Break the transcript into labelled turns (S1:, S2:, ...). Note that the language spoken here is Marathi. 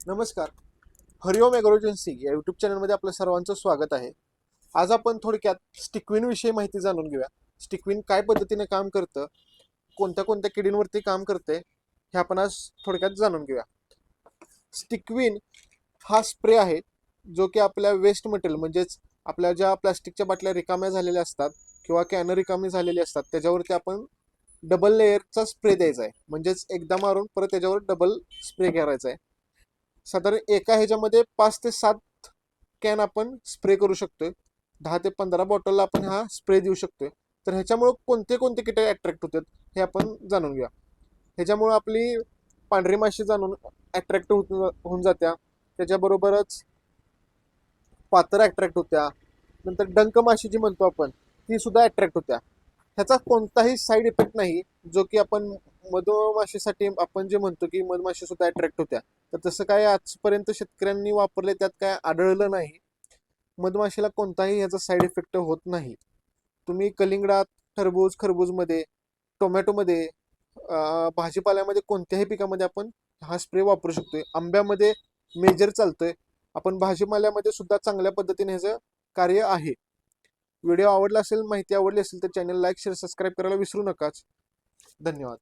S1: नमस्कार. हरिओम ॲग्रो एजन्सी या यूट्यूब चॅनलमध्ये आपलं सर्वांचं स्वागत आहे. आज आपण थोडक्यात स्टिकविन विषयी माहिती जाणून घेऊया. स्टिकविन काय पद्धतीने काम करतं, कोणत्या कोणत्या किडींवरती काम करते, हे आपण आज थोडक्यात जाणून घेऊया. स्टिकविन हा स्प्रे आहे जो की आपल्या वेस्ट मटेरियल म्हणजेच आपल्या ज्या प्लास्टिकच्या बाटल्या रिकाम्या झालेल्या असतात किंवा कॅन रिकामी झालेली असतात त्याच्यावरती आपण डबल लेअरचा स्प्रे द्यायचा आहे. म्हणजेच एकदा मारून परत त्याच्यावर डबल स्प्रे करायचा आहे. साधारण एका ह्याच्यामध्ये 5 ते 7 कॅन आपण स्प्रे करू शकतोय. 10 ते 15 बॉटलला आपण हा स्प्रे देऊ शकतोय. तर ह्याच्यामुळं कोणते कोणते कीटक अट्रॅक्ट होतात हे आपण जाणून घेऊया. ह्याच्यामुळं आपली पांढरी माशी अट्रॅक्ट होऊन जात्या. त्याच्याबरोबरच पातर अट्रॅक्ट होत्या. नंतर डंक माशी जी म्हणतो आपण ती सुद्धा अट्रॅक्ट होत्या. ह्याचा कोणताही साईड इफेक्ट नाही, जो की आपण मधमाशीसाठी आपण जे म्हणतो की मधमाशी सुद्धा अट्रॅक्ट होत्या. तर तसं काय आजपर्यंत शेतकऱ्यांनी वापरले त्यात काय आढळलं नाही. मधमाशीला कोणताही ह्याचा साईड इफेक्ट होत नाही. तुम्ही कलिंगडात, खरबूजमध्ये, टोमॅटोमध्ये, भाजीपाल्यामध्ये कोणत्याही पिकामध्ये आपण हा स्प्रे वापरू शकतोय. आंब्यामध्ये मेजर चालतोय. आपण भाजीपाल्यामध्ये सुद्धा चांगल्या पद्धतीने ह्याचं कार्य आहे. व्हिडिओ आवडला असेल, माहिती आवडली असेल तर चॅनल लाईक, शेअर, सबस्क्राईब करायला विसरू नकाच. धन्यवाद.